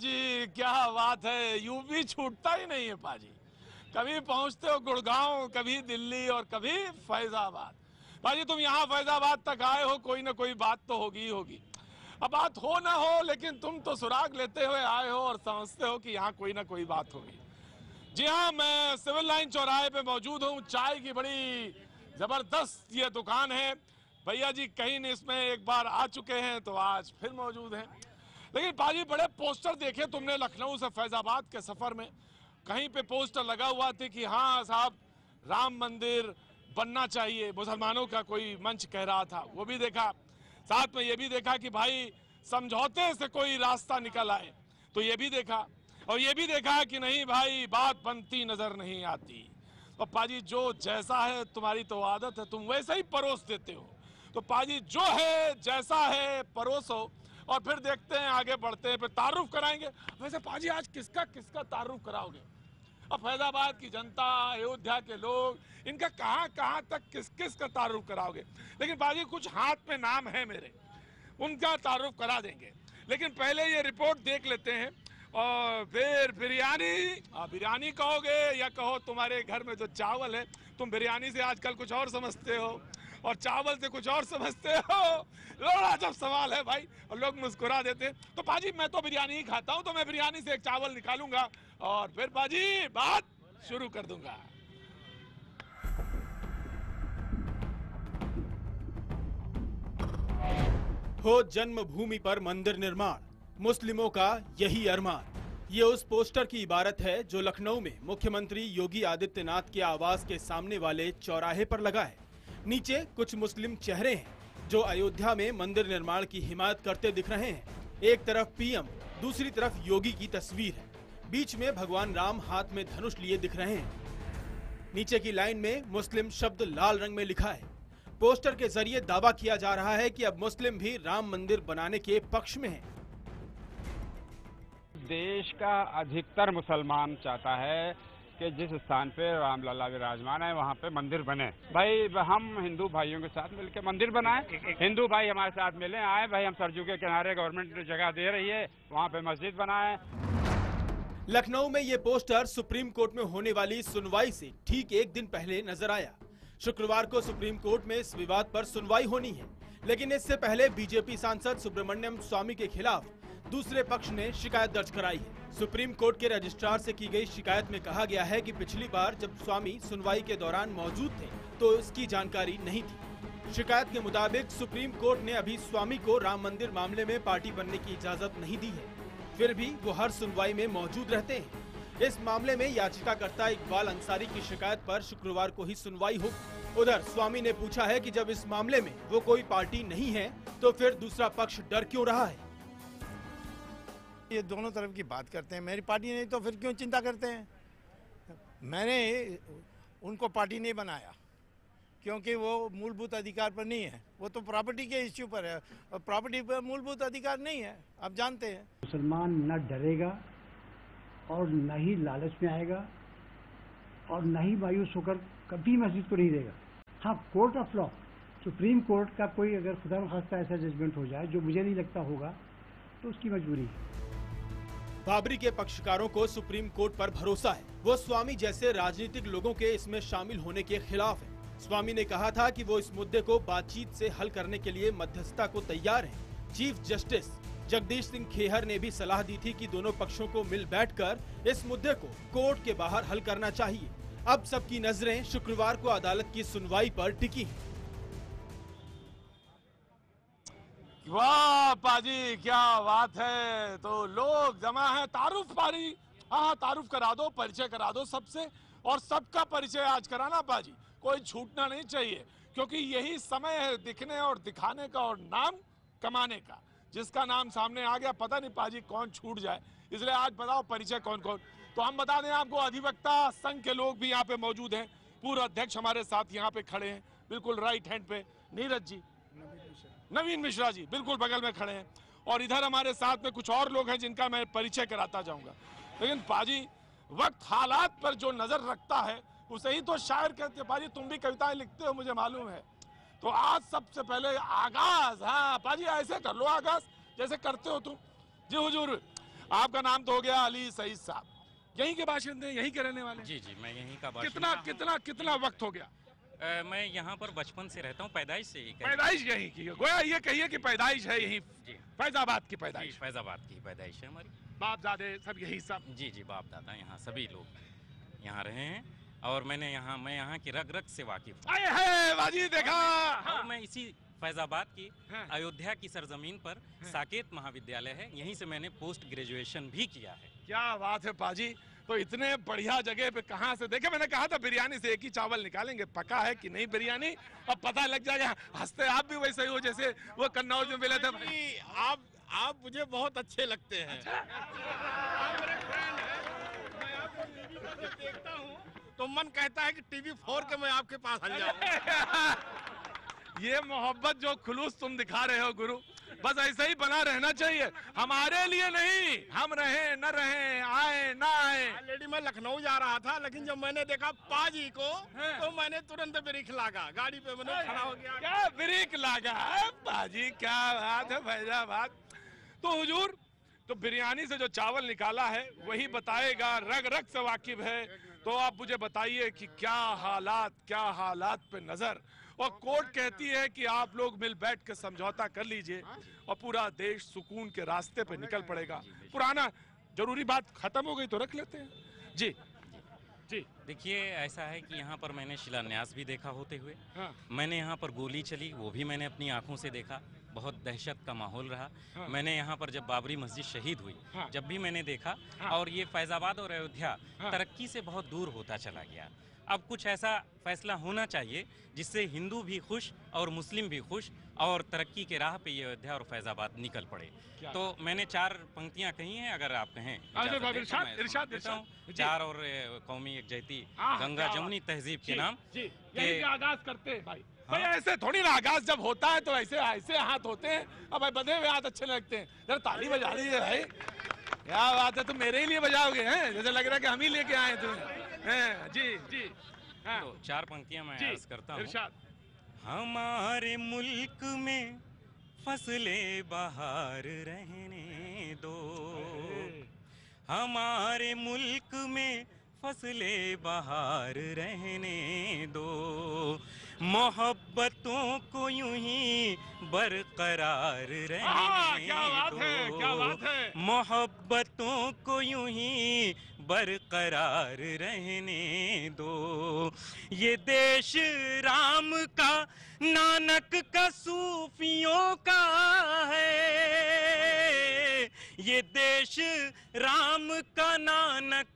पाजी क्या बात है, यूपी छूटता ही नहीं है पाजी। कभी पहुंचते हो गुड़गांव, कभी दिल्ली और कभी फैजाबाद। पाजी तुम यहाँ फैजाबाद तक आए हो, कोई ना कोई बात तो होगी ही होगी। अब बात हो ना हो, लेकिन तुम तो सुराग लेते हुए आए हो और समझते हो कि यहाँ कोई ना कोई बात होगी। जी हाँ, मैं सिविल लाइन चौराहे पे मौजूद हूँ। चाय की बड़ी जबरदस्त ये दुकान है। भैया जी कहीं न इसमें एक बार आ चुके हैं तो आज फिर मौजूद हैं। लेकिन पाजी बड़े पोस्टर देखे तुमने लखनऊ से फैजाबाद के सफर में। कहीं पे पोस्टर लगा हुआ थे कि हाँ साहब राम मंदिर बनना चाहिए, मुसलमानों का कोई मंच कह रहा था, वो भी देखा। साथ में ये भी देखा कि भाई समझौते से कोई रास्ता निकल आए, तो ये भी देखा। और ये भी देखा कि नहीं भाई बात बनती नजर नहीं आती। और पाजी जो जैसा है तुम्हारी तो आदत है, तुम वैसे ही परोस देते हो। तो पाजी जो है जैसा है परोसो और फिर देखते हैं आगे बढ़ते हैं, फिर तारुफ कराएंगे। वैसे पाजी आज किसका किसका तारुफ कराओगे? अब फैजाबाद की जनता, अयोध्या के लोग, इनका कहां कहां तक किस किस का तारुफ कराओगे? लेकिन पाजी कुछ हाथ में नाम है मेरे, उनका तारुफ करा देंगे। लेकिन पहले ये रिपोर्ट देख लेते हैं और फिर बिरयानी कहोगे या कहो तुम्हारे घर में जो चावल है, तुम बिरयानी से आजकल कुछ और समझते हो और चावल से कुछ और समझते हो। बड़ा जब सवाल है भाई, और लोग मुस्कुरा देते हैं। तो पाजी मैं तो बिरयानी ही खाता हूं, तो मैं बिरयानी से एक चावल निकालूंगा और फिर पाजी बात शुरू कर दूंगा। हो जन्मभूमि पर मंदिर निर्माण, मुस्लिमों का यही अरमान। ये उस पोस्टर की इबारत है जो लखनऊ में मुख्यमंत्री योगी आदित्यनाथ के आवास के सामने वाले चौराहे पर लगा है। नीचे कुछ मुस्लिम चेहरे हैं जो अयोध्या में मंदिर निर्माण की हिमायत करते दिख रहे हैं। एक तरफ पीएम, दूसरी तरफ योगी की तस्वीर है। बीच में भगवान राम हाथ में धनुष लिए दिख रहे हैं। नीचे की लाइन में मुस्लिम शब्द लाल रंग में लिखा है। पोस्टर के जरिए दावा किया जा रहा है कि अब मुस्लिम भी राम मंदिर बनाने के पक्ष में हैं। देश का अधिकतर मुसलमान चाहता है कि जिस स्थान पे रामलला विराजमान है वहाँ पे मंदिर बने। भाई हम हिंदू भाइयों के साथ मिलकर मंदिर बनाएं, हिंदू भाई हमारे साथ मिलें, आए भाई हम सरजू के किनारे गवर्नमेंट जगह दे रही है, वहाँ पे मस्जिद बनाएं। लखनऊ में ये पोस्टर सुप्रीम कोर्ट में होने वाली सुनवाई से ठीक एक दिन पहले नजर आया। शुक्रवार को सुप्रीम कोर्ट में इस विवाद पर सुनवाई होनी है, लेकिन इससे पहले बीजेपी सांसद सुब्रमण्यम स्वामी के खिलाफ दूसरे पक्ष ने शिकायत दर्ज कराई है। सुप्रीम कोर्ट के रजिस्ट्रार से की गई शिकायत में कहा गया है कि पिछली बार जब स्वामी सुनवाई के दौरान मौजूद थे तो इसकी जानकारी नहीं थी। शिकायत के मुताबिक सुप्रीम कोर्ट ने अभी स्वामी को राम मंदिर मामले में पार्टी बनने की इजाजत नहीं दी है, फिर भी वो हर सुनवाई में मौजूद रहते हैं। इस मामले में याचिकाकर्ता इकबाल अंसारी की शिकायत पर शुक्रवार को ही सुनवाई होगी। उधर स्वामी ने पूछा है कि जब इस मामले में वो कोई पार्टी नहीं है तो फिर दूसरा पक्ष डर क्यों रहा है? ये दोनों तरफ की बात करते हैं, मेरी पार्टी नहीं तो फिर क्यों चिंता करते हैं? मैंने उनको पार्टी नहीं बनाया क्योंकि वो मूलभूत अधिकार पर नहीं है, वो तो प्रॉपर्टी के इश्यू पर है और प्रॉपर्टी पर मूलभूत अधिकार नहीं है, आप जानते हैं। मुसलमान न डरेगा और न ही लालच में आएगा और न ही मायूस होकर कभी मस्जिद को नहीं देगा। हाँ, court of law, supreme court का कोई अगर खुदा न खास्ता ऐसा जजमेंट हो जाए, जो मुझे नहीं लगता होगा, तो उसकी मजबूरी है। बाबरी के पक्षकारों को सुप्रीम कोर्ट पर भरोसा है। वो स्वामी जैसे राजनीतिक लोगों के इसमें शामिल होने के खिलाफ है। स्वामी ने कहा था कि वो इस मुद्दे को बातचीत से हल करने के लिए मध्यस्थता को तैयार हैं। चीफ जस्टिस जगदीश सिंह खेहर ने भी सलाह दी थी कि दोनों पक्षों को मिल बैठकर इस मुद्दे को कोर्ट के बाहर हल करना चाहिए। अब सबकी नजरें शुक्रवार को अदालत की सुनवाई पर टिकी हैं। वाह पाजी क्या बात है, तो लोग जमा है। तारुफ पारी, हाँ तारुफ करा दो, परिचय करा दो सबसे, और सबका परिचय आज कराना पाजी, कोई छूटना नहीं चाहिए, क्योंकि यही समय है दिखने और दिखाने का और नाम कमाने का। जिसका नाम सामने आ गया पता नहीं पाजी कौन छूट जाए, इसलिए आज बताओ परिचय कौन कौन। तो हम बता दें आपको, अधिवक्ता संघ के लोग भी यहाँ पे मौजूद हैं। पूर्व अध्यक्ष हमारे साथ यहाँ पे खड़े हैं, बिल्कुल राइट हैंड पे नीरज जी, नवीन मिश्रा जी बिल्कुल बगल में खड़े हैं, और इधर हमारे साथ में कुछ और लोग हैं जिनका मैं परिचय कराता जाऊंगा। लेकिन पाजी वक्त हालात पर जो नजर रखता है उसे ही तो शायर कहते हैं। पाजी तुम भी कविताएं लिखते हो मुझे मालूम है, तो आज सबसे पहले आगाज, हाँ पाजी ऐसे कर लो आगाज जैसे करते हो तुम। जी हुजूर, आपका नाम तो हो गया अली सईद साहब, यहीं के बाशिंदे, यहीं के रहने वाले? जी जी, मैं यहीं का बाशिंदा कितना वक्त हो गया? मैं यहाँ पर बचपन से रहता हूँ, पैदाइश से ही। पैदाइश यहीं की, गोया ये कहिए कि पैदाइश है यहीं, फैजाबाद की पैदाइश? फैजाबाद की पैदाइश है हमारी, बाप दादे सब यही सब? जी जी, बाप दादा यहाँ सभी लोग यहाँ रहे हैं और मैं यहाँ की रग रग से वाकिफ हूँ। है बाजी देखा। और मैं इसी फैजाबाद की अयोध्या की सरजमीन पर साकेत महाविद्यालय है, यहीं से मैंने पोस्ट ग्रेजुएशन भी किया है। क्या बात है पाजी, तो इतने बढ़िया जगह पे कहाँ से देखे? मैंने कहा था बिरयानी से एक ही चावल निकालेंगे, पका है कि नहीं बिरयानी, अब पता लग जाएगा। हंसते आप भी वैसे ही हो जैसे वो कन्नौज में मिले थे। आप मुझे बहुत अच्छे लगते हैं। आप मेरे फ्रेंड हैं, मैं आपको टीवी पर जब देखता हूँ तो मन कहता है कि टीवी फोड़ के मैं आपके पास आ जाऊँ। ये मोहब्बत जो खुलूस तुम दिखा रहे हो गुरु, बस ऐसा ही बना रहना चाहिए, हमारे लिए नहीं, हम रहे न रहे, आए ना आए। ऑलरेडी मैं लखनऊ जा रहा था, लेकिन जब मैंने देखा पाजी को तो मैंने तुरंत ब्रेक लगा, गाड़ी पे मैंने खड़ा हो गया। क्या ब्रेक लगा पाजी, क्या बात है फैजाबाद। तो हुजूर, तो बिरयानी से जो चावल निकाला है वही बताएगा, रग रग से वाकिफ है, तो आप मुझे बताइए कि क्या हालात पे नजर, और कोर्ट कहती है कि आप लोग मिल बैठ के समझौता कर लीजिए और पूरा देश सुकून के रास्ते पे निकल पड़ेगा। पुराना जरूरी बात खत्म हो गई तो रख लेते हैं। जी जी, देखिए ऐसा है कि यहाँ पर मैंने शिलान्यास भी देखा होते हुए, मैंने यहाँ पर गोली चली वो भी मैंने अपनी आंखों से देखा, बहुत दहशत का माहौल रहा। मैंने यहाँ पर जब बाबरी मस्जिद शहीद हुई जब भी मैंने देखा, और ये फैजाबाद और अयोध्या तरक्की से बहुत दूर होता चला गया। अब कुछ ऐसा फैसला होना चाहिए जिससे हिंदू भी खुश और मुस्लिम भी खुश, और तरक्की के राह पे ये अयोध्या और फैजाबाद निकल पड़े। तो मैंने 4 पंक्तियां कही हैं, अगर आप कहें इरशाद। चार और कौमी यकजहती गंगा जमुनी तहजीब के नाम के आगाज करते हैं भाई। भाई ऐसे थोड़ी ना आगाज जब होता है तो ऐसे हाथ होते हैं, अब भाई बंधे हुए हाथ अच्छे लगते हैं। जरा ताली बजा दीजिए भाई, क्या बात है, तुम मेरे ही लिए बजाओगे हैं, जैसे लग रहा है कि हम ही लेके आए तुम्हें। जी जी, तो 4 पंक्तियां मैं अर्ज करता हूँ। इरशाद। हमारे मुल्क में फसलें बहार रहने दो, हमारे मुल्क में फसलें बहार रहने दो, मोहब्बतों को यूं ही बरकरार रहने दो, क्या बात है। मोहब्बतों को यूं ही बरकरार रहने दो। ये देश राम का, नानक का, सूफियों का है, ये देश राम का, नानक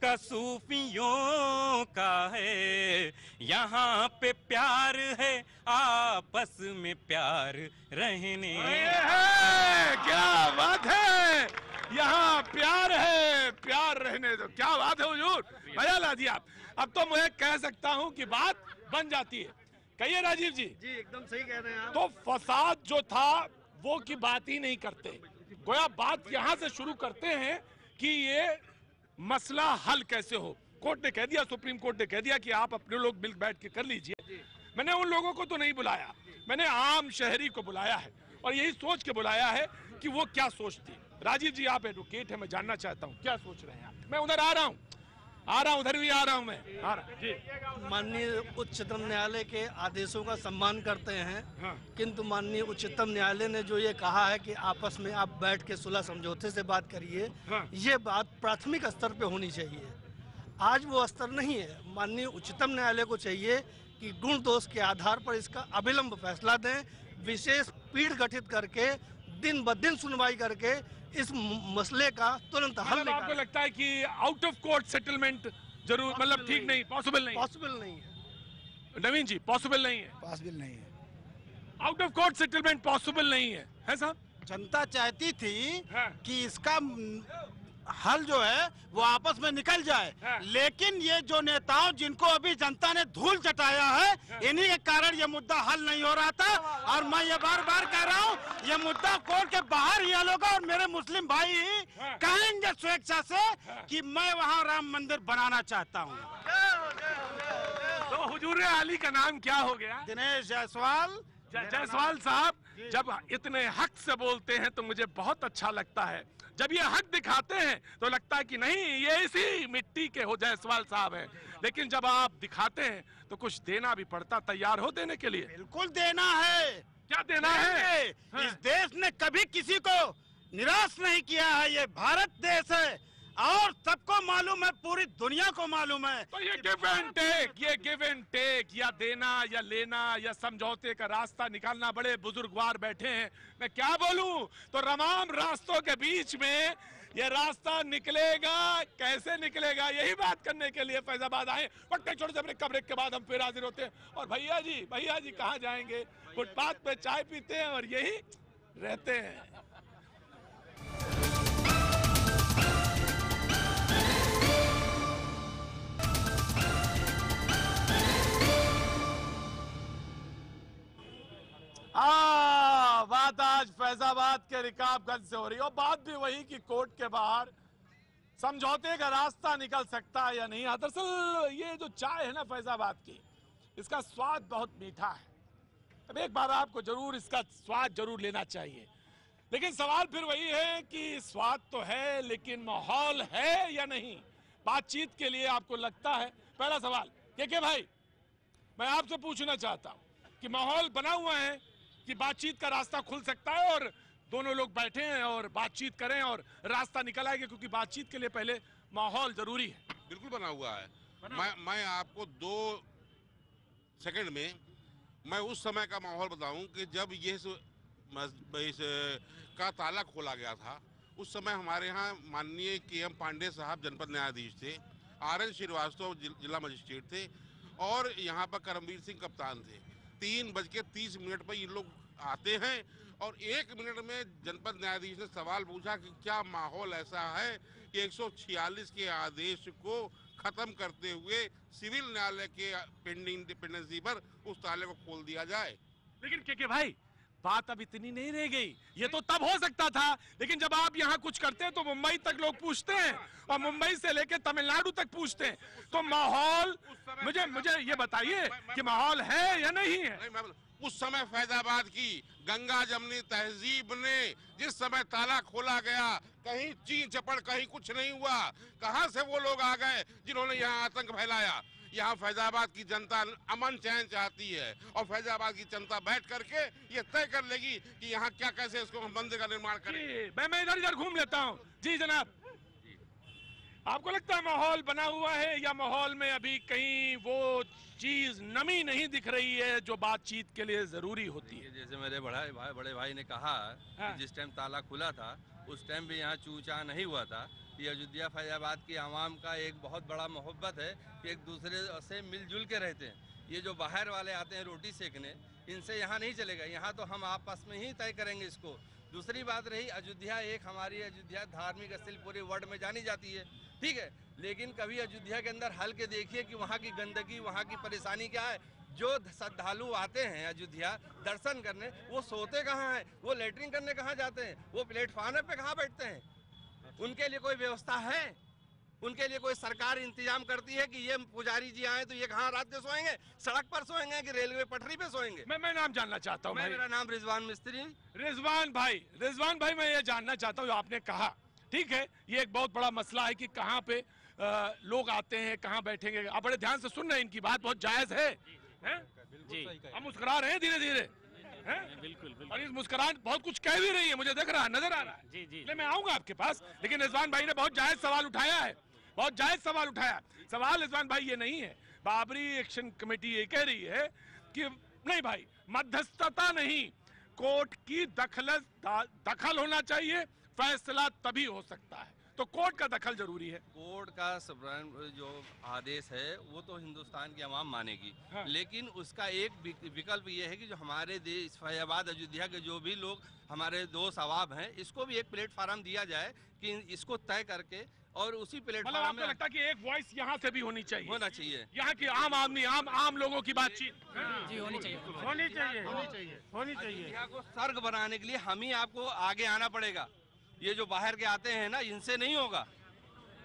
का, सूफियों का है। यहाँ पे प्यार है, आपस में प्यार रहने। क्या बात है, यहाँ प्यार है, प्यार रहने दो। क्या बात है हुजूर, मजा ला दिया आप। अब तो मैं कह सकता हूँ कि बात बन जाती है। कहिए राजीव जी। जी एकदम सही कह रहे हैं आप। तो फसाद जो था वो की बात ही नहीं करते, गोया बात यहाँ से शुरू करते हैं कि ये मसला हल कैसे हो। कोर्ट ने कह दिया, सुप्रीम कोर्ट ने कह दिया कि आप अपने लोग मिल बैठ के कर लीजिए। मैंने उन लोगों को तो नहीं बुलाया, मैंने आम शहरी को बुलाया है, और यही सोच के बुलाया है कि वो क्या सोचती है। राजीव जी आप एडवोकेट है, मैं जानना चाहता हूँ क्या सोच रहे हैं आप। मैं उधर आ रहा हूँ, उधर भी आ रहा हूँ मैं। माननीय उच्चतम न्यायालय के आदेशों का सम्मान करते हैं, किंतु माननीय उच्चतम न्यायालय ने जो ये कहा है कि आपस में आप बैठ के सुलह समझौते से बात करिए, ये बात प्राथमिक स्तर पे होनी चाहिए। आज वो स्तर नहीं है। माननीय उच्चतम न्यायालय को चाहिए कि गुण दोष के आधार पर इसका अविलंब फैसला दें, विशेष पीठ गठित करके दिन ब दिन सुनवाई करके इस मसले का तुरंत हल निकालें। आपको लगता है कि आउट ऑफ कोर्ट सेटलमेंट जरूर, मतलब ठीक नहीं, पॉसिबल नहीं है। नवीन जी पॉसिबल नहीं है, out of court settlement possible नहीं है साहब। जनता चाहती थी कि इसका हल जो है वो आपस में निकल जाए, लेकिन ये जो नेताओं जिनको अभी जनता ने धूल चटाया है, इन्हीं के कारण ये मुद्दा हल नहीं हो रहा था। और मैं ये बार बार कह रहा हूँ, ये मुद्दा कोर्ट के बाहर ही हल होगा, और मेरे मुस्लिम भाई कहेंगे स्वेच्छा से कि मैं वहाँ राम मंदिर बनाना चाहता हूँ। तो हुजूर आली का नाम क्या हो गया? दिनेश जायसवाल जायसवाल साहब, जब इतने हक से बोलते हैं तो मुझे बहुत अच्छा लगता है। जब ये हक दिखाते हैं तो लगता है कि नहीं ये इसी मिट्टी के हो जायसवाल साहब हैं। लेकिन जब आप दिखाते हैं तो कुछ देना भी पड़ता। तैयार हो देने के लिए? बिल्कुल देना है। क्या देना है? इस देश ने कभी किसी को निराश नहीं किया है। ये भारत देश है और सबको मालूम है, पूरी दुनिया को मालूम है। तो ये गिव एंड टेक या देना या लेना या समझौते का रास्ता निकालना, बड़े बुजुर्गवार बैठे हैं, मैं क्या बोलूं। तो तमाम रास्तों के बीच में ये रास्ता निकलेगा, कैसे निकलेगा, यही बात करने के लिए फैजाबाद आए। वक्त छोटे से ब्रेक के बाद हम फिर हाजिर होते हैं। और भैया जी कहाँ जाएंगे? फुटपाथ पे चाय पीते हैं और यही रहते हैं। बात आज फैजाबाद के रिकाबगंज से हो रही है और बात भी वही कि कोर्ट के बाहर समझौते का रास्ता निकल सकता है या नहीं। दरअसल ये जो चाय है ना फैजाबाद की, इसका स्वाद बहुत मीठा है। अब एक बार आपको जरूर इसका स्वाद जरूर लेना चाहिए। लेकिन सवाल फिर वही है कि स्वाद तो है लेकिन माहौल है या नहीं। बातचीत के लिए आपको लगता है, पहला सवाल के भाई मैं आपसे पूछना चाहता हूं कि माहौल बना हुआ है कि बातचीत का रास्ता खुल सकता है और दोनों लोग बैठे हैं और बातचीत करें और रास्ता निकल आएगा, क्योंकि बातचीत के लिए पहले माहौल जरूरी है। बिल्कुल बना हुआ है। मैं आपको 2 सेकंड में मैं उस समय का माहौल बताऊं कि जब इस का ताला खोला गया था, उस समय हमारे यहाँ माननीय KM पांडे साहब जनपद न्यायाधीश थे, RN श्रीवास्तव जिला मजिस्ट्रेट थे और यहाँ पर करमवीर सिंह कप्तान थे। 3:30 पर ये लोग आते हैं और 1 मिनट में जनपद न्यायाधीश ने सवाल पूछा कि क्या माहौल ऐसा है कि 146 के आदेश को खत्म करते हुए सिविल न्यायालय के पेंडिंग डिपेंडेंसी पर उस ताले को खोल दिया जाए। लेकिन के भाई बात अब इतनी नहीं रह गई। ये तो तब हो सकता था, लेकिन जब आप यहाँ कुछ करते हैं तो मुंबई तक लोग पूछते हैं और मुंबई से लेकर तमिलनाडु तक पूछते हैं। तो माहौल मुझे ये बताइए कि माहौल है या नहीं है। उस समय फैजाबाद की गंगा जमनी तहजीब ने जिस समय ताला खोला गया, कहीं चीन चपड़ कहीं कुछ नहीं हुआ। कहां से वो लोग आ गए जिन्होंने यहाँ आतंक फैलाया। यहाँ फैजाबाद की जनता अमन चैन चाहती है और फैजाबाद की जनता बैठ करके ये तय कर लेगी कि यहाँ क्या कैसे इसको हम बंदे का निर्माण करें। मैं इधर घूम लेता हूँ। जी जनाब, आपको लगता है माहौल बना हुआ है या माहौल में अभी कहीं वो चीज नमी नहीं दिख रही है जो बातचीत के लिए जरूरी होती है? जैसे मेरे बड़े भाई ने कहा कि जिस टाइम ताला खुला था उस टाइम भी यहाँ चूचा नहीं हुआ था। ये अयोध्या फैजाबाद की आवाम का एक बहुत बड़ा मोहब्बत है कि एक दूसरे से मिलजुल के रहते हैं। ये जो बाहर वाले आते हैं रोटी सेकने, इनसे यहाँ नहीं चलेगा। यहाँ तो हम आपस में ही तय करेंगे इसको। दूसरी बात रही अयोध्या, एक हमारी अयोध्या धार्मिक स्थल पूरे वर्ल्ड में जानी जाती है, ठीक है, लेकिन कभी अयोध्या के अंदर हल के देखिए कि वहाँ की गंदगी, वहाँ की परेशानी क्या है। जो श्रद्धालु आते हैं अयोध्या दर्शन करने, वो सोते कहाँ हैं, वो लेटरिन करने कहाँ जाते हैं, वो प्लेटफॉर्म पे कहाँ बैठते हैं? उनके लिए कोई व्यवस्था है? उनके लिए कोई सरकार इंतजाम करती है कि ये पुजारी जी आए तो ये कहाँ रात में सोएंगे? सड़क पर सोएंगे कि रेलवे पटरी पे सोएंगे? मैं नाम जानना चाहता हूँ। मेरा नाम रिजवान मिस्त्री। रिजवान भाई मैं ये जानना चाहता हूँ, आपने कहा ठीक है ये एक बहुत बड़ा मसला है कि कहाँ पे लोग आते हैं, कहाँ बैठेंगे। आप बड़े ध्यान से सुन रहे हैं, इनकी बात बहुत जायज है। जी, हम मुस्कुरा रहे हैं धीरे धीरे। बिल्कुल। और इस मुस्कुराहट बहुत कुछ कह भी रही है, मुझे दिख रहा है, नजर आ रहा है। जी। मैं आऊंगा आपके पास, लेकिन रिजवान भाई ने बहुत जायज सवाल उठाया है, बहुत जायज सवाल उठाया। सवाल रिजवान भाई ये नहीं है, बाबरी एक्शन कमेटी ये कह रही है कि नहीं भाई मध्यस्थता नहीं, कोर्ट की दखल होना चाहिए, फैसला तभी हो सकता है। तो कोर्ट का दखल जरूरी है। कोर्ट का जो आदेश है वो तो हिंदुस्तान की आवाम मानेगी, लेकिन उसका एक विकल्प ये है कि जो हमारे देश फैजाबाद अयोध्या के जो भी लोग हमारे दोस्त अवाब हैं, इसको भी एक प्लेटफार्म दिया जाए कि इसको तय करके और उसी प्लेटफार्म में लगता है कि एक वॉइस यहाँ से भी होनी चाहिए, यहाँ की आम आदमी आम लोगों की बातचीत होनी चाहिए। यहाँ को सर्ग बनाने के लिए हम ही आपको आगे आना पड़ेगा। ये जो बाहर के आते हैं ना, इनसे नहीं होगा।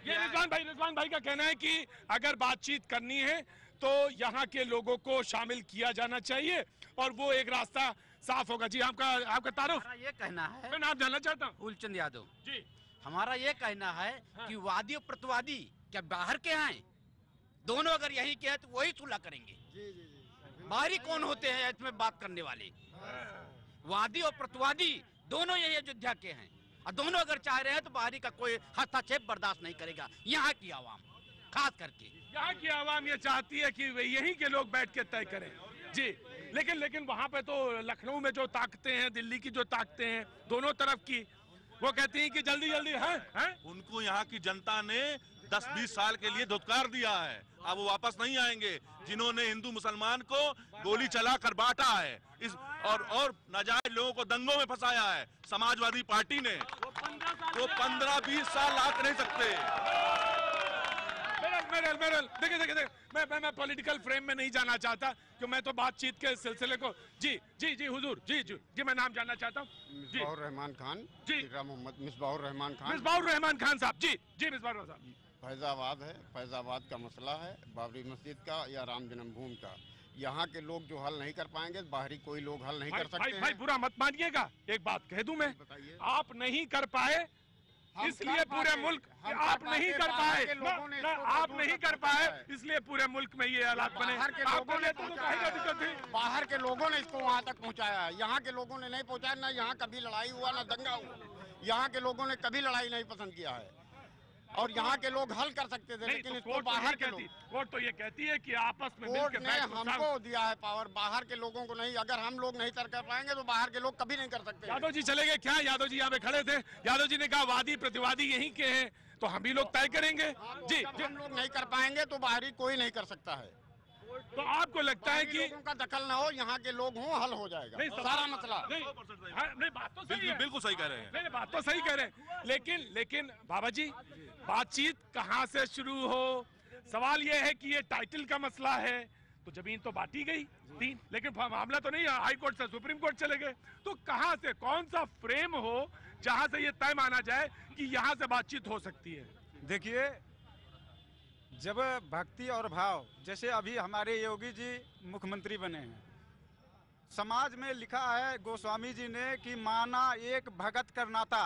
ये रिजवान भाई का कहना है कि अगर बातचीत करनी है तो यहाँ के लोगों को शामिल किया जाना चाहिए और वो एक रास्ता साफ होगा। जी आपका तारुफ? ये कहना है, मैं नाम जानना चाहता हूँ। फूलचंद यादव जी। हमारा ये कहना है कि वादी और प्रतिवादी क्या बाहर के हैं? दोनों अगर यहीं के हैं तो वही सुलह करेंगे। बाहरी कौन होते हैं इसमें बात करने वाले? वादी और प्रतिवादी दोनों यही अयोध्या के हैं और दोनों अगर चाह रहे हैं तो बाहरी का कोई हस्तक्षेप बर्दाश्त नहीं करेगा। यहाँ की आवाम खास करके यहाँ की आवाम ये चाहती है कि यहीं के लोग बैठ के तय करें। जी, लेकिन वहाँ पे तो लखनऊ में जो ताकतें हैं, दिल्ली की जो ताकतें हैं, दोनों तरफ की, वो कहती हैं कि जल्दी जल्दी है। उनको यहाँ की जनता ने 10-20 साल के लिए धुतकार दिया है, अब वो वापस नहीं आएंगे। जिन्होंने हिंदू मुसलमान को गोली चलाकर बांटा है और नाजायज लोगों को दंगों में फंसाया है समाजवादी पार्टी ने, वो 15-20 साल लाक नहीं सकते। देखिए मैं पॉलिटिकल फ्रेम में नहीं जाना चाहता कि मैं तो बातचीत के सिलसिले को जी हुजूर जी मैं नाम जानना चाहता हूँ। मिसबाहुर रहमान खान जी, मोहम्मद मिसबाहुर रहमान खान साहब। जी मिसबाहुर रहमान साहब। फैजाबाद है, फैजाबाद का मसला है बाबरी मस्जिद का या राम जन्मभूमि का। यहाँ के लोग जो हल नहीं कर पाएंगे, बाहरी कोई लोग हल नहीं कर सकते। भाई बुरा मत मानिएगा, एक बात कह दूं मैं, आप नहीं कर पाए इसलिए पूरे मुल्क, आप नहीं कर पाए, आप नहीं कर पाए इसलिए पूरे मुल्क में ये हालात बने। आपको लेते तो काहे का दिक्कत थी? बाहर के लोगों ने इसको वहाँ तक पहुँचाया है, यहाँ के लोगों ने नहीं पहुँचाया। ना यहाँ कभी लड़ाई हुआ ना दंगा हुआ, यहाँ के लोगों ने कभी लड़ाई नहीं पसंद किया है और यहाँ के लोग हल कर सकते थे, लेकिन इसको बाहर के लोग, कोर्ट तो ये कहती है कि आपस में कोर्ट ने हमको दिया है पावर, बाहर के लोगों को नहीं। अगर हम लोग नहीं तय कर पाएंगे तो बाहर के लोग कभी नहीं कर सकते। यादव जी चले गए क्या? यादव जी यहाँ पे खड़े थे, यादव जी ने कहा वादी प्रतिवादी यहीं के हैं तो हम भी लोग तय करेंगे। जी हम लोग नहीं कर पाएंगे तो बाहरी कोई नहीं कर सकता है। तो आपको लगता है कि लोगों का दखल ना हो, यहाँ के लोग हों, हल हो जाएगा सारा मसला। नहीं बात तो सही है, बिल्कुल सही कह रहे हैं। नहीं बात तो सही कह रहे हैं, लेकिन बाबा जी बातचीत कहाँ से शुरू हो? सवाल ये है कि ये टाइटल का मसला है तो जमीन तो बांटी गई 3, लेकिन मामला तो नहीं हाई कोर्ट से सुप्रीम कोर्ट चले गए। तो कहाँ से, कौन सा फ्रेम हो जहाँ से ये तय माना जाए कि यहाँ से बातचीत हो सकती है? देखिए, जब भक्ति और भाव, जैसे अभी हमारे योगी जी मुख्यमंत्री बने हैं, समाज में लिखा है गोस्वामी जी ने कि माना एक भगत कर नाता।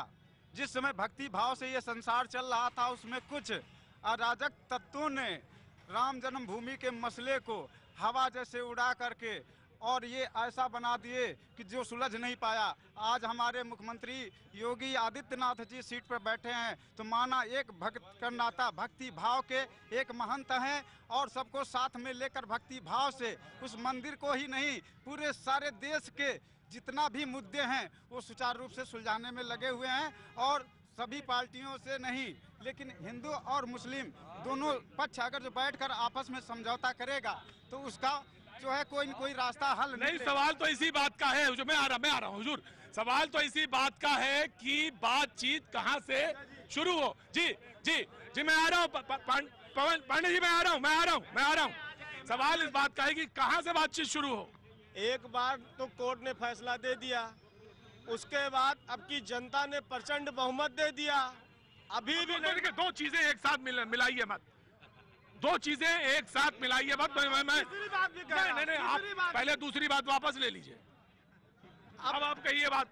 जिस समय भक्ति भाव से ये संसार चल रहा था, उसमें कुछ अराजक तत्वों ने राम जन्मभूमि के मसले को हवा जैसे उड़ा करके और ये ऐसा बना दिए कि जो सुलझ नहीं पाया। आज हमारे मुख्यमंत्री योगी आदित्यनाथ जी सीट पर बैठे हैं तो माना एक भक्त का नाता, भक्ति भाव के एक महंत हैं और सबको साथ में लेकर भक्ति भाव से उस मंदिर को ही नहीं, पूरे सारे देश के जितना भी मुद्दे हैं वो सुचारू रूप से सुलझाने में लगे हुए हैं। और सभी पार्टियों से नहीं, लेकिन हिंदू और मुस्लिम दोनों पक्ष अगर जो बैठकर आपस में समझौता करेगा तो उसका जो है कोई न कोई रास्ता हल नहीं। सवाल तो इसी बात का है, जो मैं आ रहा हूँ हुजूर, सवाल तो इसी बात का है कि बातचीत कहाँ से शुरू हो। जी मैं आ रहा हूँ पांडे जी, मैं आ रहा हूँ। सवाल इस बात का है कि कहाँ से बातचीत शुरू हो। एक बार तो कोर्ट ने फैसला दे दिया, उसके बाद अब की जनता ने प्रचंड बहुमत दे दिया। अभी भी देखिए, दो चीजें एक साथ मिलाइए मत, दो चीजें एक साथ मिलाइए मत। नहीं, आप पहले दूसरी बात वापस ले लीजिए। अब आप कहिए बात।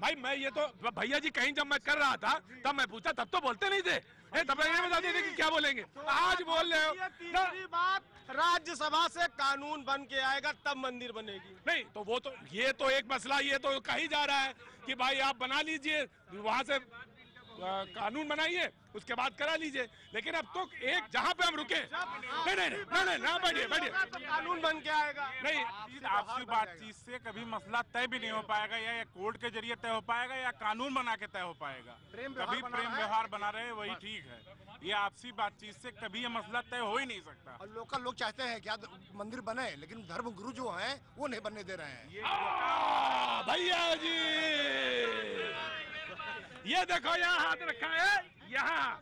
भाई मैं ये तो भैया जी कहीं जब मैं कर रहा था तब मैं पूछा, तब तो बोलते नहीं थे, तब ये बता देते कि क्या बोलेंगे। आज बोल रहे हो। तीसरी बात, राज्यसभा से कानून बन के आएगा तब मंदिर बनेगी। नहीं तो वो तो, ये तो एक मसला, ये तो कही जा रहा है कि भाई आप बना लीजिए, वहां से कानून बनाइए, उसके बाद करा लीजिए। लेकिन अब तो एक जहाँ पे हम रुके, नहीं बैठिए, कानून बन के आएगा। नहीं, आपसी बातचीत से कभी मसला तय भी नहीं हो पाएगा, या कोर्ट के जरिए तय हो पाएगा या कानून बना के तय हो पाएगा। कभी प्रेम व्यवहार बना रहे वही ठीक है, ये आपसी बातचीत से कभी ये मसला तय हो ही नहीं सकता। और लोकल लोग चाहते हैं क्या मंदिर बने, लेकिन धर्म गुरु जो हैं वो नहीं बनने दे रहे हैं। भैया जी ये देखो, यहाँ हाथ रखा है, यहाँ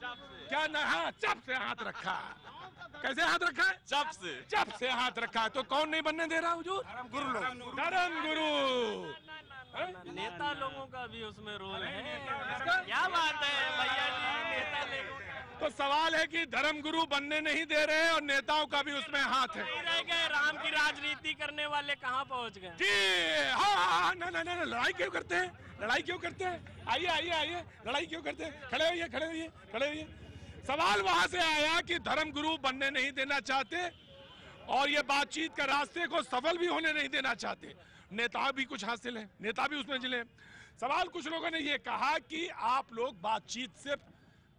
क्या ना, हाँ चप से हाथ रखा है। कैसे हाथ रखा है? चप से हाथ रखा है। तो कौन नहीं बनने दे रहा हुजूर? धर्म गुरु। नेता लोगों का भी उसमें रोल है। क्या बात है भैया जी, नेता लोग तो सवाल है कि धर्मगुरु बनने नहीं दे रहे और नेताओं का भी उसमें हाथ है। रह गए, राम की राजनीति करने वाले कहाँ पहुँच गए? जी हाँ, ना लड़ाई क्यों करते हैं? लड़ाई क्यों करते हैं? आइए, लड़ाई क्यों करते हैं? खड़े होइए। सवाल वहां से आया कि धर्मगुरु बनने नहीं देना चाहते और ये बातचीत का रास्ते को सफल भी होने नहीं देना चाहते। नेता भी कुछ हासिल है, नेता भी उसमें जिले। सवाल कुछ लोगों ने ये कहा कि आप लोग बातचीत से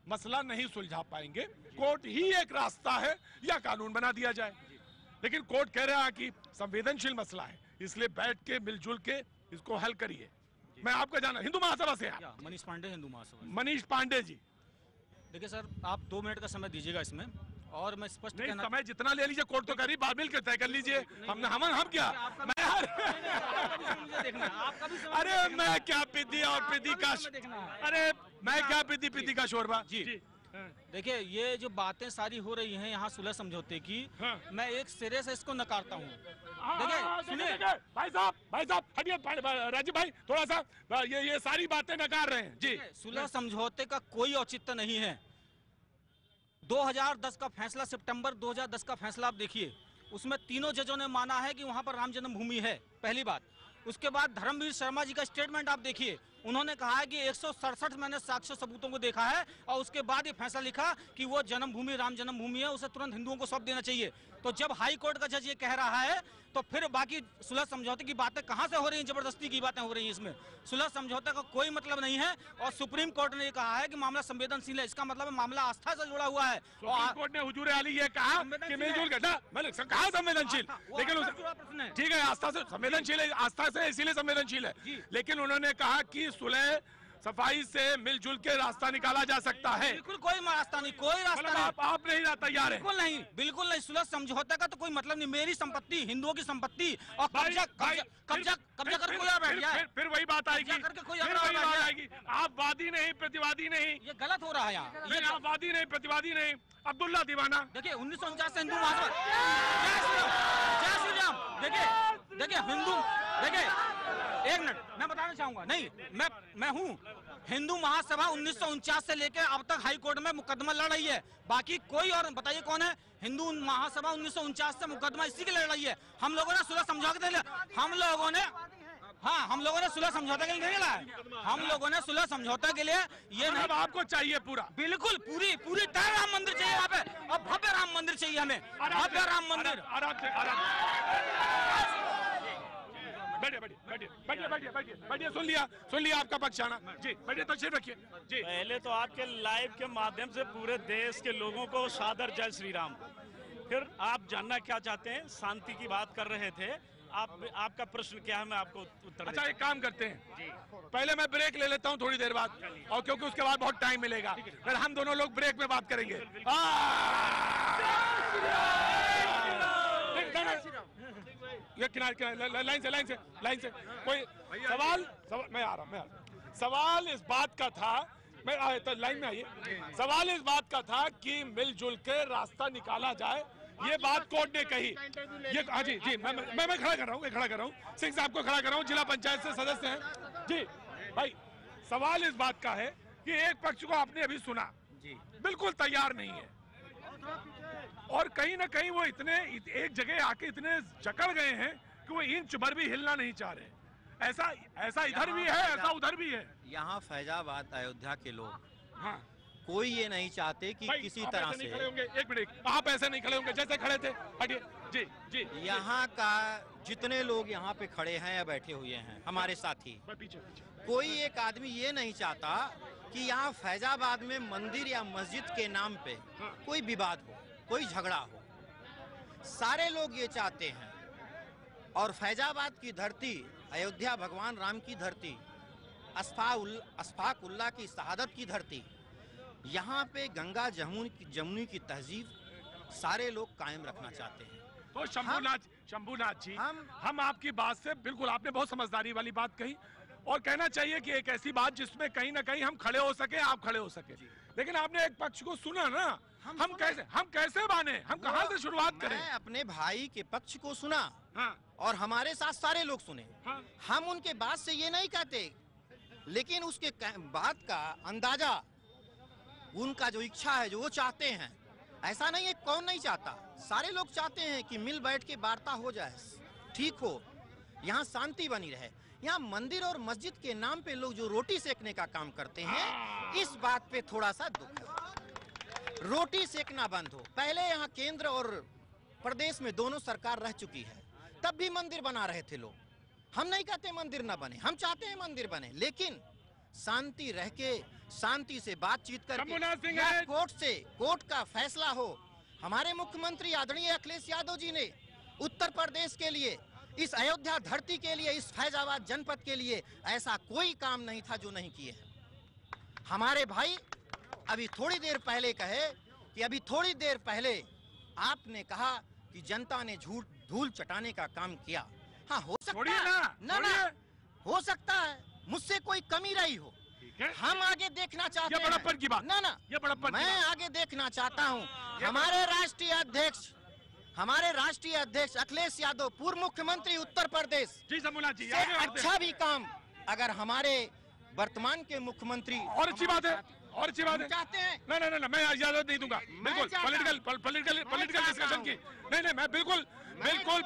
मसला नहीं सुलझा पाएंगे, कोर्ट ही एक रास्ता है या कानून बना दिया जाए। लेकिन कोर्ट कह रहा है कि संवेदनशील मसला है, इसलिए बैठ के मिलजुल के इसको हल करिए। मैं आपका जाना हिंदू महासभा से मनीष पांडे, हिंदू महासभा। मनीष पांडे जी, देखिए सर, आप 2 मिनट का समय दीजिएगा इसमें, और मैं स्पष्ट कहना, समय जितना ले लीजिए, कोर्ट तो करी, बाद मिल के तय कर लीजिए। हम क्या अरे मैं क्या पिद्दी और पिद्दी का, अरे मैं क्या पिद्दी का शोरबा जी। देखिए ये जो बातें सारी हो रही हैं यहाँ सुलह समझौते की, मैं एक सिरे से इसको नकारता हूँ। देखिए सुनिए भाई साहब हटिए, राजीव भाई थोड़ा सा, ये सारी बातें नकार रहे हैं जी। सुलह समझौते का कोई औचित्य नहीं है। 2010 का फैसला, सितंबर 2010 का फैसला आप देखिए, उसमें तीनों जजों ने माना है कि वहां पर राम जन्मभूमि है, पहली बात। उसके बाद धर्मवीर शर्मा जी का स्टेटमेंट आप देखिए, उन्होंने कहा है कि 167 मैंने साक्ष्य सबूतों को देखा है और उसके बाद ये फैसला लिखा कि वो जन्मभूमि राम जन्मभूमि है, उसे तुरंत हिंदुओं को सौंप देना चाहिए। तो जब हाई कोर्ट का जज ये कह रहा है तो फिर बाकी सुलह समझौते की बातें कहां से हो रही हैं? जबरदस्ती की बातें हो रही हैं इसमें। सुलह समझौते का कोई मतलब नहीं है और सुप्रीम कोर्ट ने ये कहा है कि मामला संवेदनशील है, इसका मतलब मामला आस्था से जुड़ा हुआ है। सुप्रीम कोर्ट ने हुजूर आली ये कहा कि मिलजुल कर, कहा संवेदनशील, लेकिन ठीक है आस्था से संवेदनशील है, आस्था से इसीलिए संवेदनशील है, लेकिन उन्होंने कहा कि सुलह सफाई से मिलजुल के रास्ता निकाला जा सकता है। बिल्कुल कोई रास्ता नहीं, कोई रास्ता नहीं। आप नहीं तैयार है? बिल्कुल नहीं। सुलह समझौते का तो कोई मतलब नहीं। मेरी संपत्ति, हिंदुओं की संपत्ति, और कब्जा कर कोई और बैठ जाए, फिर वही बात आएगी। आप वादी नहीं, प्रतिवादी नहीं, ये गलत हो रहा है यहाँ। ये आप वादी नहीं, प्रतिवादी नहीं। अब्दुल्ला दीवाना, देखिए 1949 से हिंदू महासभा, जय श्री राम। देखिए हिंदू, देखिए एक मिनट मैं बताना चाहूंगा, नहीं मैं हूँ हिंदू महासभा 1949 से लेकर अब तक हाई कोर्ट में मुकदमा लड़ रही है। बाकी कोई और बताइए कौन है? हिंदू महासभा 1949 से मुकदमा इसी के लड़ रही है। हम लोगों ने सुलह समझौते के लिए, हम लोगों ने सुलह समझौते के लिए नहीं, हम लोगों ने सुलह समझौते के लिए ये नहीं। आपको चाहिए पूरा, बिल्कुल पूरी तरह राम मंदिर चाहिए यहाँ पे, और भव्य राम मंदिर चाहिए हमें, भव्य राम मंदिर। बैठिए, सुन लिया आपका पक्ष आना जी। बैठिए, तशरीफ रखिए जी। पहले तो आपके लाइव के माध्यम से पूरे देश के लोगों को सादर जय श्री राम। फिर आप जानना क्या चाहते हैं? शांति की बात कर रहे थे आपका प्रश्न क्या है, मैं आपको उत्तर। अच्छा एक काम करते हैं, पहले मैं ब्रेक ले लेता हूं थोड़ी देर बाद, और क्योंकि उसके बाद बहुत टाइम मिलेगा, फिर हम दोनों लोग ब्रेक में बात करेंगे। ये किनारे लाइन से कोई सवाल मैं आ रहा हूँ। सवाल इस बात का था, मैं तो लाइन में आइए। सवाल इस बात का था कि मिलजुल के रास्ता निकाला जाए, ये बात कोर्ट ने कही। ये हाँ जी मैं खड़ा कर रहा हूँ, सिंह साहब को खड़ा कर रहा हूँ, जिला पंचायत से सदस्य हैं जी। भाई सवाल इस बात का है कि एक पक्ष को आपने अभी सुना, बिल्कुल तैयार नहीं है, और कहीं ना कहीं वो इतने एक जगह आके इतने जकड़ गए हैं कि वो इंच भर भी हिलना नहीं चाह रहे। ऐसा इधर भी है, ऐसा उधर भी है। यहाँ फैजाबाद अयोध्या के लोग, हाँ, कोई ये नहीं चाहते कि किसी तरह से खड़े होंगे। एक मिनट, आप ऐसे नहीं खड़े होंगे जैसे खड़े थे। हटिए जी। यहाँ का जितने लोग यहाँ पे खड़े हैं या बैठे हुए हैं हमारे साथी, कोई एक आदमी ये नहीं चाहता कि यहाँ फैजाबाद में मंदिर या मस्जिद के नाम पे कोई विवाद हो, कोई झगड़ा हो। सारे लोग ये चाहते हैं, और फैजाबाद की धरती, अयोध्या भगवान राम की धरती, अशफाकुल्लाह की शहादत की धरती, यहाँ पे गंगा जमुनी की तहजीब सारे लोग कायम रखना चाहते हैं। तो शंभूनाथ जी, हम आपकी बात से बिल्कुल, आपने बहुत समझदारी वाली बात कही, और कहना चाहिए कि एक ऐसी बात जिसमें कहीं ना कहीं हम खड़े हो सके, आप खड़े हो सके। लेकिन आपने एक पक्ष को सुना ना, हम कैसे माने, हम कहां से शुरुआत करें? मैं अपने भाई के पक्ष को सुना, हाँ, और हमारे साथ सारे लोग सुने। हाँ, हम उनके बात से ये नहीं कहते, लेकिन उसके बात का अंदाजा उनका जो इच्छा है, जो वो चाहते हैं, ऐसा नहीं है कौन नहीं चाहता, सारे लोग चाहते हैं कि मिल बैठ के वार्ता हो जाए, ठीक हो, यहाँ शांति बनी रहे। यहाँ मंदिर और मस्जिद के नाम पे लोग जो रोटी सेकने का काम करते हैं, इस बात पे थोड़ा सा दुख है। रोटी सेकना बंद हो। पहले यहाँ केंद्र और प्रदेश में दोनों सरकार रह चुकी है, तब भी मंदिर बना रहे थे लोग। हम नहीं कहते मंदिर ना बने, हम चाहते हैं मंदिर बने, लेकिन शांति रह के, शांति से बातचीत करके, या कोर्ट का फैसला हो। हमारे मुख्यमंत्री आदरणीय अखिलेश यादव जी ने उत्तर प्रदेश के लिए, इस अयोध्या धरती के लिए, इस फैजाबाद जनपद के लिए ऐसा कोई काम नहीं था जो नहीं किए हैं। हमारे भाई अभी थोड़ी देर पहले कहे कि अभी थोड़ी देर पहले आपने कहा कि जनता ने धूल चटाने का काम किया। हाँ, हो सकता है ना, हो सकता है मुझसे कोई कमी रही हो, हम आगे देखना चाहते हैं। ये बड़प्पन की बात ना, ये बड़प्पन मैं आगे देखना चाहता हूँ। हमारे राष्ट्रीय अध्यक्ष अखिलेश यादव, पूर्व मुख्यमंत्री उत्तर प्रदेश जी, से अच्छा भी काम अगर हमारे वर्तमान के मुख्यमंत्री, और अच्छी बात है, और अच्छी बात है, चाहते हैं। नहीं, मैं इजाजत नहीं दूंगा, बिल्कुल पॉलिटिकल डिस्कशन की, नहीं, मैं बिल्कुल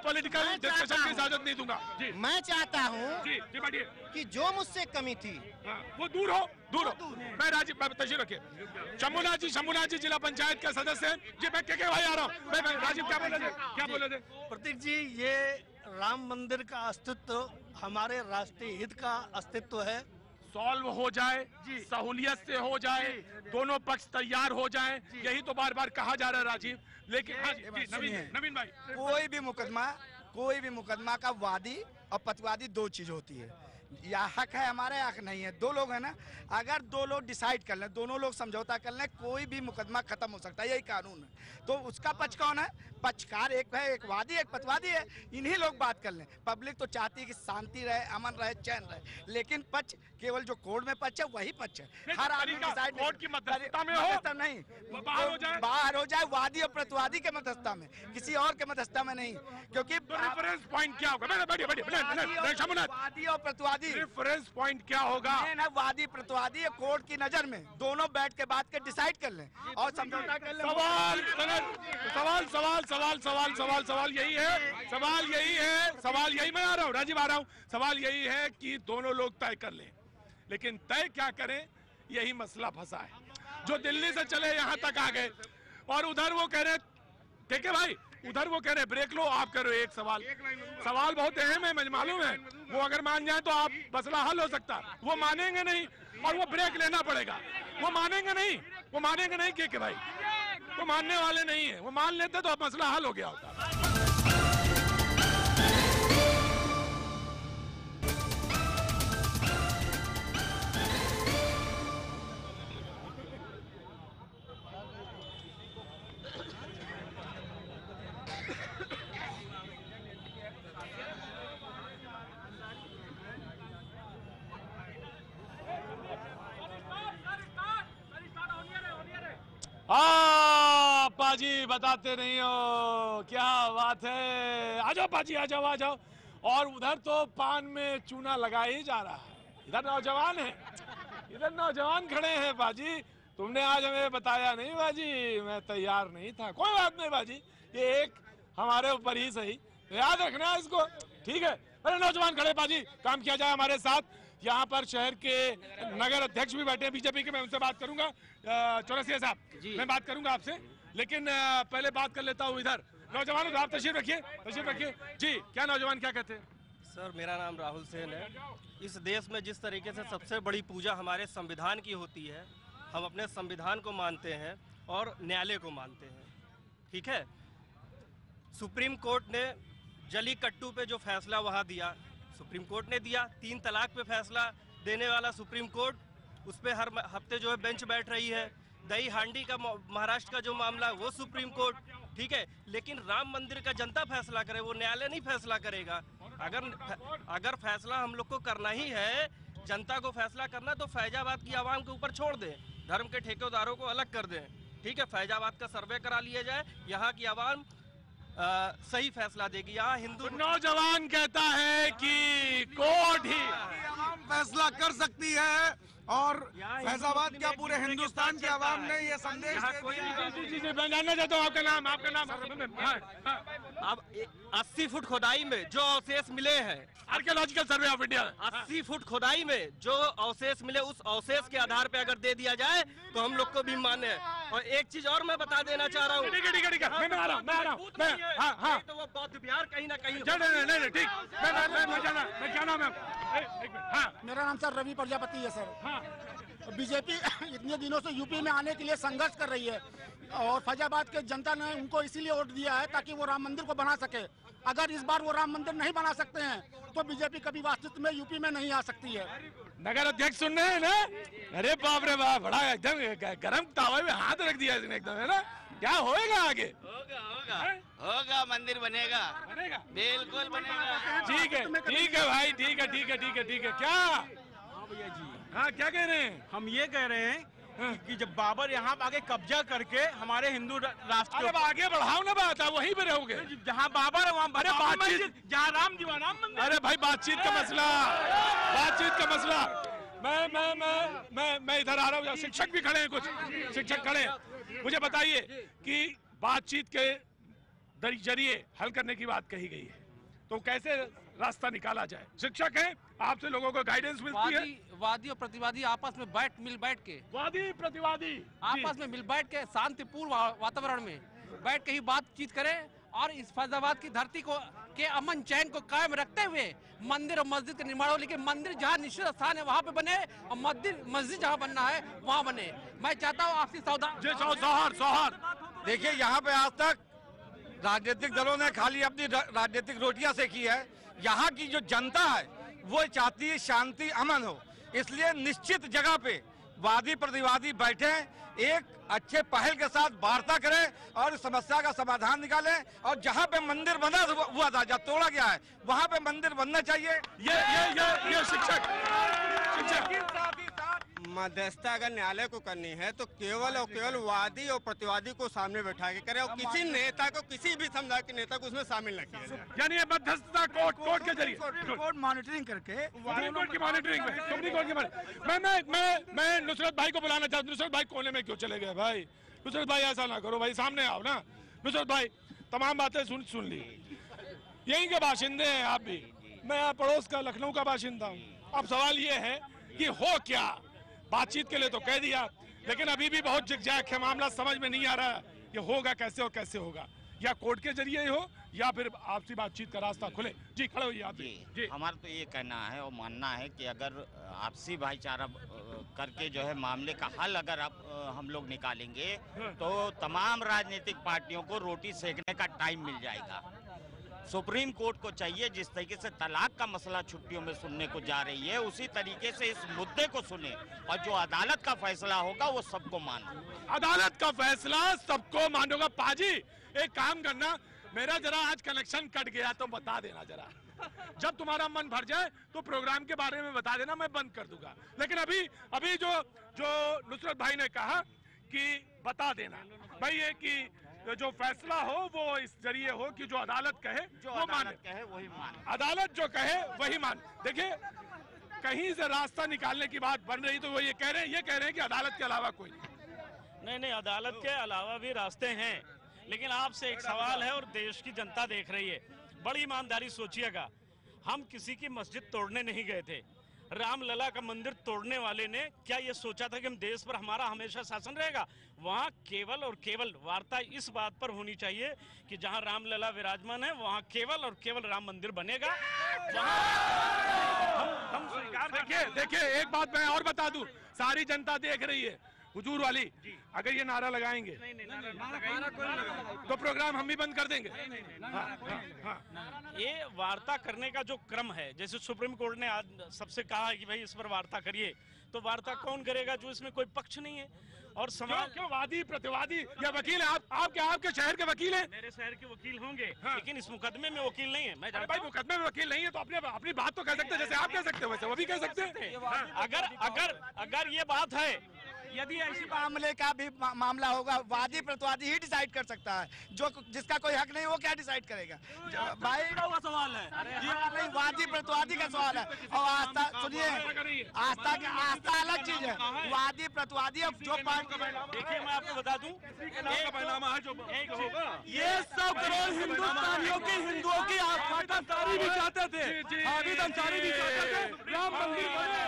पॉलिटिकल डिस्कशन की इजाजत नहीं दूंगा जी। मैं चाहता हूँ कि जो मुझसे कमी थी वो दूर हो। मैं राजीव, तशरीफ रखिए। शंभुनाथ जी जिला पंचायत के सदस्य हैं जी। मैं के भाई आ रहा हूँ। मैं राजीव क्या बोले थे? प्रतीक जी, ये राम मंदिर का अस्तित्व हमारे राष्ट्रीय हित का अस्तित्व है। सॉल्व हो जाए, सहूलियत से हो जाए, दोनों पक्ष तैयार हो जाएं, यही तो बार बार कहा जा रहा है राजीव। लेकिन हाँ जी, नवीन भाई, कोई भी मुकदमा का वादी और प्रतिवादी दो चीज होती है, या हक है हमारा या हक नहीं है। दो लोग हैं ना, अगर दो लोग डिसाइड कर लें, दोनों लोग समझौता कर लें, कोई भी मुकदमा खत्म हो सकता है, यही कानून है। तो उसका पक्ष कौन है? पक्षकार एक है, एक वादी, एक प्रतिवादी है। इन्हीं लोग बात कर लें। पब्लिक तो चाहती है कि शांति रहे, अमन रहे, चैन रहे, लेकिन पक्ष केवल जो कोर्ट में पक्ष है वही पक्ष है। हर आदमी डिसाइड कोर्ट की मध्यस्थता में हो, नहीं बाहर हो जाए, वादी और प्रतिवादी के मध्यस्थता में, किसी और के मध्यस्थता में नहीं। क्योंकि रेफरेंस पॉइंट क्या होगा? वादी और प्रतिवादी, रेफरेंस पॉइंट क्या होगा? वादी प्रतिवादी कोर्ट की नजर में दोनों बैठ के बात कर डिसाइड कर लें और समझौता कर लें। सवाल यही मैं आ रहा हूँ, राजीव आ रहा हूँ। सवाल यही है कि दोनों लोग तय कर लें, लेकिन तय क्या करें, यही मसला फंसा है। जो दिल्ली से चले यहाँ तक आ गए, और उधर वो कह रहे के भाई, उधर वो कह रहे ब्रेक लो, आप कह रहे हो एक सवाल बहुत अहम है, मुझे मालूम है। वो अगर मान जाए तो आप मसला हल हो सकता, वो मानेंगे नहीं और वो ब्रेक लेना पड़ेगा। वो मानेंगे नहीं के भाई, वो मानने वाले नहीं है। वो मान लेते तो अब मसला हल हो गया होता। पाजी बताते नहीं हो, क्या बात है। आ जाओ पाजी, आ जाओ। और उधर तो पान में चूना लगा ही जा रहा है, इधर नौजवान है, इधर नौजवान खड़े हैं। बाजी, तुमने आज हमें बताया नहीं बाजी, मैं तैयार नहीं था। कोई बात नहीं बाजी, ये एक हमारे ऊपर ही सही, याद रखना इसको, ठीक है। अरे नौजवान खड़े बाजी, काम किया जाए हमारे साथ। यहाँ पर शहर के नगर अध्यक्ष भी बैठे हैं बीजेपी के, मैं उनसे बात करूंगा। चौरसिया साहब, मैं बात करूंगा आपसे, लेकिन पहले बात कर लेता हूँ इधर। नौजवान, आप तशरीफ रखिए जी। क्या नौजवान क्या कहते हैं? सर, मेरा नाम राहुल सेन है। इस देश में जिस तरीके से सबसे बड़ी पूजा हमारे संविधान की होती है, हम अपने संविधान को मानते हैं और न्यायालय को मानते हैं, ठीक है। सुप्रीम कोर्ट ने जलीकट्टू पे जो फैसला वहाँ दिया, सुप्रीम कोर्ट ने दिया। 3 तलाक पे फैसला देने वाला सुप्रीम कोर्ट, उस पर हर हफ्ते जो है बेंच बैठ रही है। दही हांडी का महाराष्ट्र का जो मामला, वो सुप्रीम कोर्ट, ठीक है। लेकिन राम मंदिर का जनता फैसला करे, वो न्यायालय नहीं फैसला करेगा। अगर फैसला हम लोग को करना ही है, जनता को फैसला करना, तो फैजाबाद की आवाम के ऊपर छोड़ दें, धर्म के ठेकेदारों को अलग कर दें, ठीक है। फैजाबाद का सर्वे करा लिया जाए, यहाँ की आवाम सही फैसला देगी। यहाँ हिंदू नौजवान कहता है कि कोर्ट ही फैसला कर सकती है और फैजाबाद क्या पूरे हिंदुस्तान की आवाम ने ये संदेश मैं जानना चाहता हूँ आपका नाम अब 80 फुट खुदाई में जो अवशेष मिले हैं, archaeological survey of India 80 foot खुदाई में जो अवशेष मिले, उस अवशेष के आधार पे अगर दे दिया जाए तो हम लोग को भी मान्य है। और एक चीज और मैं बता देना चाह रहा हूँ, ठीक है, मैं आ रहा हूँ, तो वो बौद्ध विहार कहीं ना कहीं नहीं ठीक, मैं क्या नाम है? मेरा नाम सर रवि प्रजापति है सर। बीजेपी इतने दिनों से यूपी में आने के लिए संघर्ष कर रही है और फैजाबाद के जनता ने उनको इसीलिए वोट दिया है ताकि वो राम मंदिर को बना सके। अगर इस बार वो राम मंदिर नहीं बना सकते हैं तो बीजेपी कभी वास्तव में यूपी में नहीं आ सकती है। नगर अध्यक्ष सुन रहे हैं ना? अरे बाप रे बाप, बड़ा एकदम गरम तावे में हाथ रख दिया इसने एकदम, है ना? क्या होएगा आगे? होगा, मंदिर बनेगा, बिल्कुल बनेगा। ठीक है भाई, ठीक है। क्या भैया जी, हाँ क्या कह रहे हैं? हम ये कह रहे हैं कि जब बाबर यहाँ आगे कब्जा करके हमारे हिंदू राष्ट्र, अरे आगे बढ़ाओ ना बात, आप वहीं पे रहोगे जहाँ बाबर है वहाँ बातचीत, जहाँ राम जी वहाँ राम मंदिर। अरे भाई बातचीत का मसला, मैं इधर आ रहा हूँ, शिक्षक भी खड़े हैं, कुछ शिक्षक खड़े हैं। मुझे बताइए कि बातचीत के जरिए हल करने की बात कही गई है, तो कैसे रास्ता निकाला जाए? शिक्षक हैं, आपसे लोगों को गाइडेंस मिलती है। वादी और प्रतिवादी आपस में मिल बैठ के वादी प्रतिवादी आपस में मिल बैठ के शांतिपूर्ण वातावरण में बैठ के ही बातचीत करें और इस फैजाबाद की धरती को के अमन चैन को कायम रखते हुए मंदिर और मस्जिद का निर्माण हो। लेकिन मंदिर जहाँ निश्चित स्थान है वहाँ पे बने और मस्जिद जहाँ बनना है वहाँ बने। मैं चाहता हूँ आपसी सौहार्द। देखिए, यहाँ पे आज तक राजनीतिक दलों ने खाली अपनी राजनीतिक रोटियां सेकी है। यहाँ की जो जनता है वो चाहती है शांति अमन हो, इसलिए निश्चित जगह पे वादी प्रतिवादी बैठे, एक अच्छे पहल के साथ वार्ता करें और इस समस्या का समाधान निकालें। और जहाँ पे मंदिर बना हुआ था, जहाँ तोड़ा गया है, वहाँ पे मंदिर बनना चाहिए। ये शिक्षक मध्यस्थता अगर न्यायालय को करनी है तो केवल और केवल वादी और प्रतिवादी को सामने बैठा के करे और किसी नेता को, किसी भी समुदाय के नेता को उसमें शामिल न किया जाए। यानी मध्यस्थता कोर्ट के जरिए, कोर्ट मॉनिटरिंग करके, सुप्रीम कोर्ट की मॉनिटरिंग में मैं नुसरत भाई को बुलाना चाहता हूँ। नुसरत भाई कोने में क्यों चले गए भाई? नुसरत भाई ऐसा ना करो भाई, सामने आओ ना। नुसरत भाई तमाम बातें सुन ली, यहीं के बाशिंदे हैं आप भी, मैं यहाँ पड़ोस का लखनऊ का बाशिंदा हूँ। अब सवाल ये है कि हो क्या? बातचीत के लिए तो कह दिया, लेकिन अभी भी बहुत जिगजैग है मामला, समझ में नहीं आ रहा ये होगा कैसे और कैसे होगा। या कोर्ट के जरिए हो या फिर आपसी बातचीत का रास्ता खुले। जी खड़े होइए आप। जी हमारा तो ये कहना है और मानना है कि अगर आपसी भाईचारा करके जो है मामले का हल अगर हम लोग निकालेंगे तो तमाम राजनीतिक पार्टियों को रोटी सेकने का टाइम मिल जाएगा। सुप्रीम कोर्ट को चाहिए जिस तरीके से तलाक का मसला छुट्टियों में सुनने को जा रही है, उसी तरीके से इस मुद्दे को सुने और जो अदालत का फैसला होगा वो सबको मानो। अदालत का फैसला सबको मानोगा। पाजी एक काम करना, मेरा जरा आज कनेक्शन कट गया तो बता देना जरा, जब तुम्हारा मन भर जाए तो प्रोग्राम के बारे में बता देना, मैं बंद कर दूंगा। लेकिन अभी जो नुसरत भाई ने कहा कि बता देना भाई, ये कि जो फैसला हो वो इस जरिए हो कि जो अदालत कहे वो माने, वही मान, अदालत जो कहे वही मान। देखिए कहीं से रास्ता निकालने की बात बन रही तो वो ये कह रहे हैं कि अदालत के अलावा कोई नहीं, अदालत के अलावा भी रास्ते हैं। लेकिन आपसे एक सवाल है और देश की जनता देख रही है, बड़ी ईमानदारी सोचिएगा, हम किसी की मस्जिद तोड़ने नहीं गए थे। रामलला का मंदिर तोड़ने वाले ने क्या ये सोचा था कि हम देश पर हमारा हमेशा शासन रहेगा? वहाँ केवल और केवल वार्ता इस बात पर होनी चाहिए कि जहाँ रामलला विराजमान है वहाँ केवल और केवल राम मंदिर बनेगा। हम स्वीकार। देखिए एक बात मैं और बता दूं, सारी जनता देख रही है, हुजूर वाली, अगर ये नारा लगाएंगे तो प्रोग्राम हम भी बंद कर देंगे। ये वार्ता करने का जो क्रम है, जैसे सुप्रीम कोर्ट ने आज सबसे कहा है कि भाई इस पर वार्ता करिए, तो वार्ता कौन करेगा जो इसमें कोई पक्ष नहीं है? और समाज क्यों वादी प्रतिवादी या वकील है? आपके शहर के वकील हैं? मेरे शहर के वकील होंगे, लेकिन इस मुकदमे में वकील नहीं है। मैं भाई मुकदमे में वकील नहीं है तो अपनी बात तो कह सकते हैं, जैसे आप कह सकते हो वैसे वो भी कह सकते हैं। अगर ये बात है यदि ऐसी मामले का भी मामला होगा, वादी प्रतिवादी ही डिसाइड कर सकता है। जो जिसका कोई हक नहीं वो क्या डिसाइड करेगा? भाई का सवाल है, ये नहीं, वादी प्रतिवादी का सवाल है। और आस्था सुनिए, आस्था अलग चीज है, वादी प्रतिवादी। अब जो देखिए मैं आपको बता दूं, ये 100 करोड़ हिंदुस्तानियों की हिंदुओं की आस्था का सारी भी चाहते थे, हामिद अंसारी भी चाहते थे राम मंदिर बने,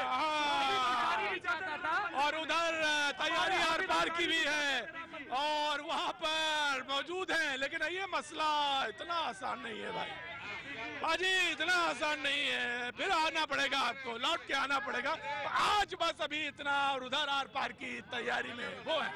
और उधर तैयारी आर पार की भी है और वहां पर मौजूद है। लेकिन ये मसला इतना आसान नहीं है भाई, बाजी इतना आसान नहीं है। फिर आना पड़ेगा, आपको लौट के आना पड़ेगा। आज बस अभी इतना, और उधर आर पार की तैयारी में वो है।